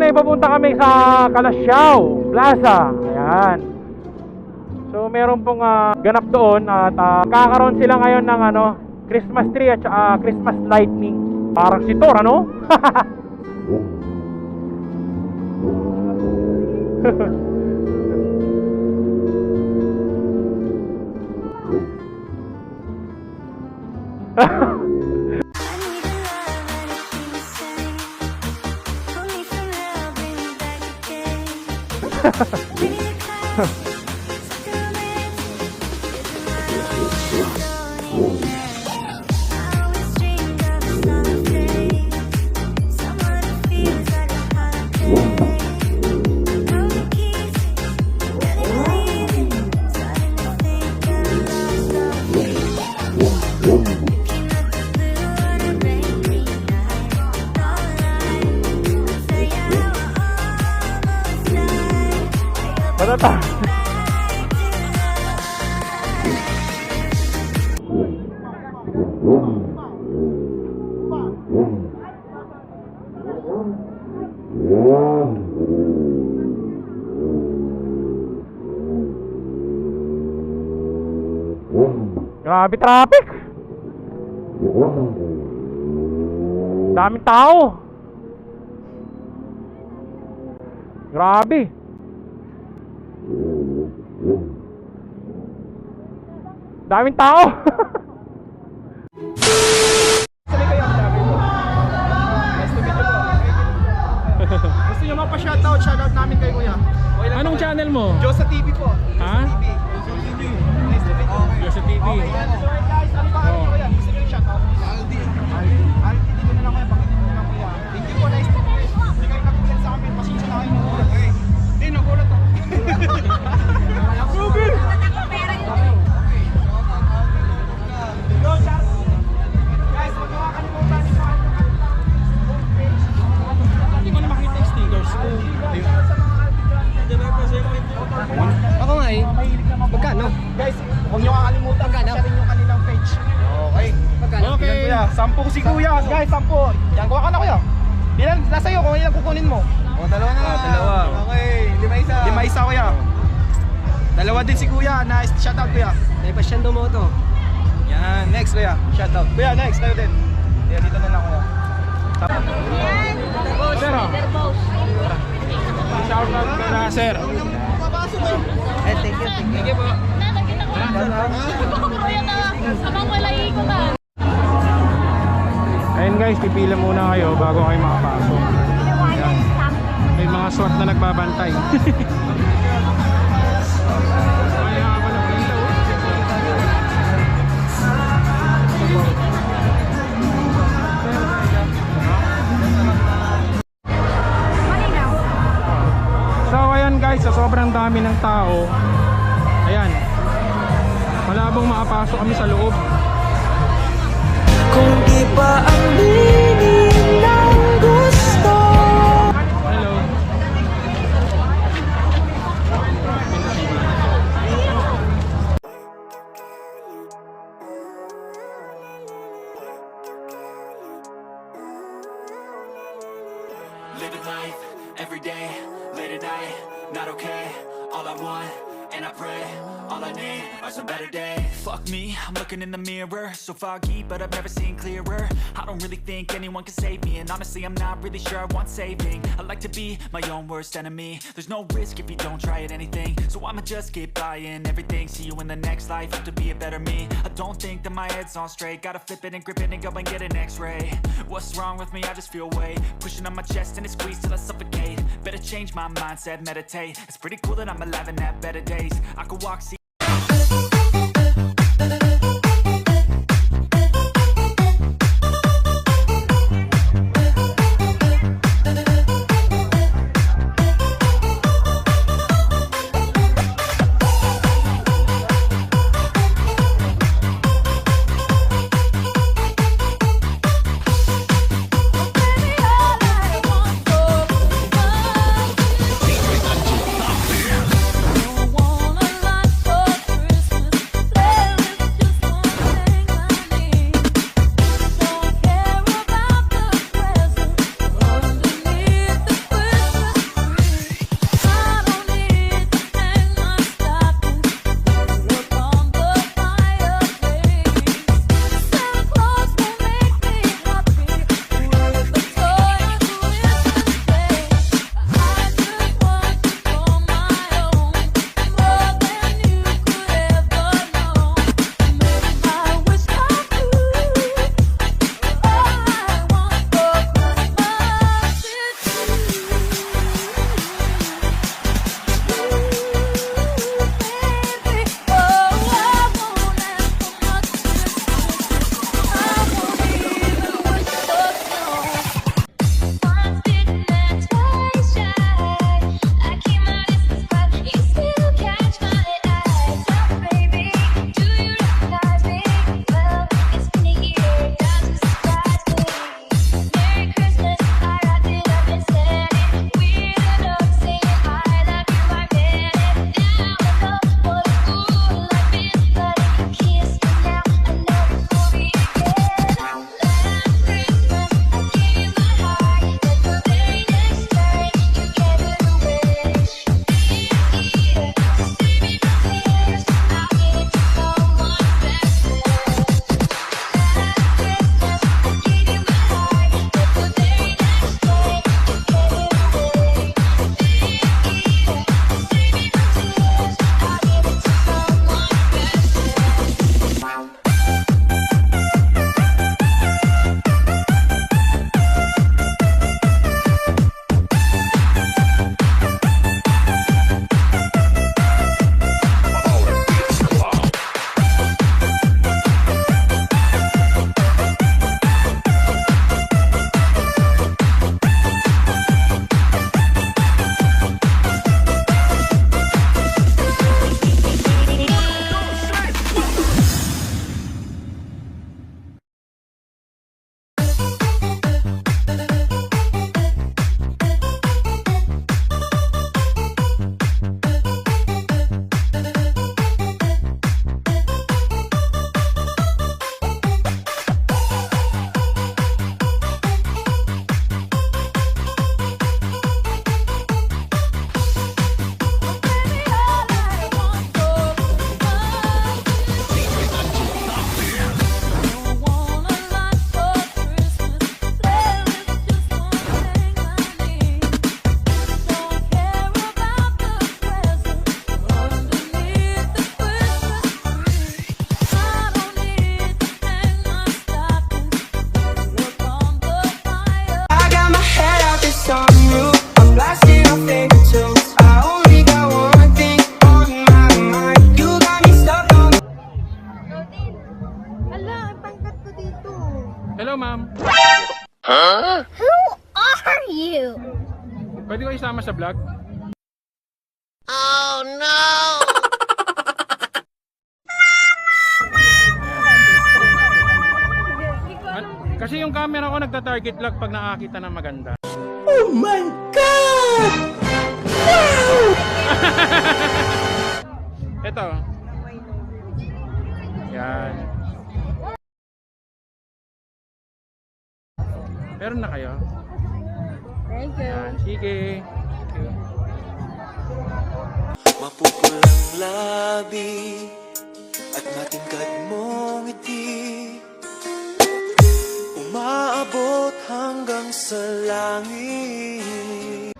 bali papunta kami sa Calasiao Plaza. Ayan. So meron pong ganap doon at kakaroon sila ngayon ng Christmas tree at Christmas lightning. Parang si Thor, ano? Matata. Grabe traffic. Daming tao. Grabe. Daming tao. Gusto nyo mapa-shoutout, shoutout namin kay Kuya. Anong channel mo? Josa TV po. Ha? Nice to meet you. Josa TV. Okay, so guys, ano pa kami Kuya? Gusto nyo shoutout? Aldi, dito na lang Kuya. Bakit dito na lang Kuya? Thank you po, nice to meet you. Hindi kayo nagulat sa amin. Pasensya na kayo nagulat. Hindi, nagulat ako. Ruben! Guys, huwag nyo kakalimutan ito. Hindi ko na makita yung stickers ko. Ako nga eh. Magkano? Guys, huwag nyo kakalimutan. Magkano? Share nyo kanilang page. Okay. Magkano? Okay. Ilan Kuya? 10 si Kuya. Guys, 10. Yan, kuha ka na Kuya. Ilan? Nasa iyo kung ilan kukunin mo. O, dalawa na. Dalawa. Okay, 5 Kuya. Dalawa din si Kuya. Nice. Shoutout Kuya. May pasyendo mo to. Yan, next Kuya. Shoutout. Kuya, next. Tayo din. Kaya dito na lang Kuya. Sir, shout out ka na, sir. Eh, thank you. Thank you po. Nakita ko kuya na habang wala ikutan. Ayun guys, pipila muna kayo bago kayo makapasok. Ayan. May mga SWAT na nagbabantay. So ayan guys, sa sobrang dami ng tao, ayan, malabong makapasok kami sa loob. Kung di pa ang meaning ng gusto. Hello. Living life every day, late at night, not okay. All I want, and I pray, all I need are some better days. Fuck me, I'm looking in the mirror, so foggy, but I've never seen clearer. I don't really think anyone can save me, and honestly I'm not really sure I want saving. I like to be my own worst enemy. There's no risk if you don't try at anything, so I'ma just keep buying everything. See you in the next life, have to be a better me. I don't think that my head's on straight, gotta flip it and grip it and go and get an x-ray. What's wrong with me? I just feel weight pushing on my chest and it squeezes till I suffocate. Better change my mindset, meditate. It's pretty cool that I'm alive and have better days. I could walk, see. I wanna life. ang pangkat ko dito. Hello, ma'am. Who are you? Pwede ko isama sa vlog? Oh no! Kasi yung camera ko nagta-target vlog pag nakakita ng maganda. Oh my God! Ito. Yan. Meron na kayo? Thank you. Yan. Sige. Mapupulang labi at matingkad mong ngiti, umaabot hanggang sa langit.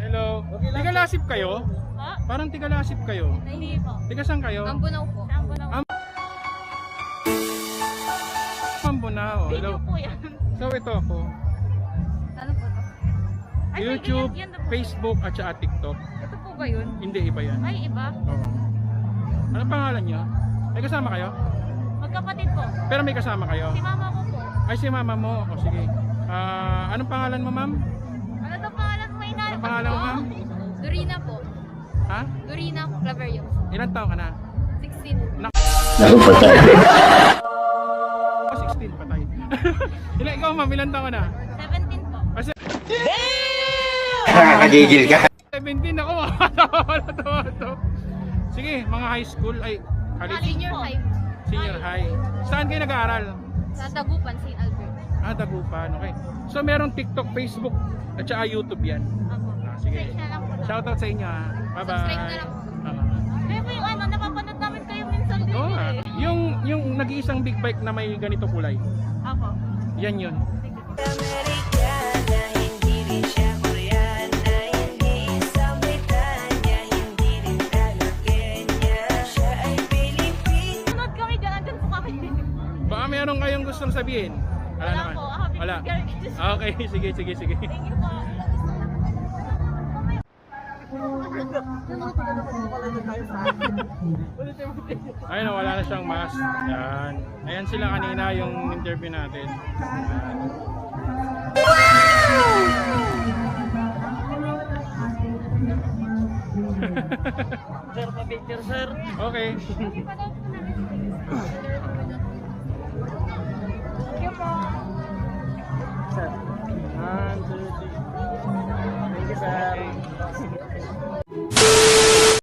Hello. Tigalasip kayo? Ha? Parang tigalasip kayo. Hindi po. Tiga saan kayo? Ambunaw po. Ambunaw. Ambunao. Hello. Video po yan. So ito ako. Ano po to? Ay, YouTube, yan na po. Facebook at saka TikTok. Ito po ba yun? Hindi iba yan. Ay, iba. Oo. Ano pangalan niyo? May kasama kayo? Magkapatid po. Pero may kasama kayo? Si mama ko po. Ay, si mama mo. O sige. Anong pangalan mo, ma'am? Ano to pangalan mo? Inaanak Anong pangalan mo, ma'am? Dorina po. Ha? Dorina Claverio. Ilang taon ka na? 16. Oh, 16, patay. Ikaw, ma'am, ilang taon ka na? 17 po. Kasi... Nakakagigil ka. 17 ako. Sige, mga high school. Ay, college. Senior high. Senior high. Saan kayo nag-aaral? Sa Dagupan, St. Albert. Dagupan. Okay. So, merong TikTok, Facebook, at saka YouTube yan. Ako. Sige. Search na lang po. Shoutout sa inyo, ha. Bye-bye. Subscribe na lang po. Kaya po yung ano, napapanood namin kayo minsan din Oo nga. eh. Yung nag-iisang big bike na may ganito kulay. Ako. Yan yun. Amerikana, hindi rin siya Koreana, hindi isang Britanya, hindi rin Talagenya, siya ay Pilipino. Sunod kami dyan, andun po kami. Baka meron kayong gustong sabihin? Wala naman. po, happy Wala. Christmas. Okay, sige, sige, sige. Thank you po. Ayun, wala na siyang mask. Yan. Ayan sila kanina yung interview natin. Sir, pa-picture, sir. Okay. Thank you po.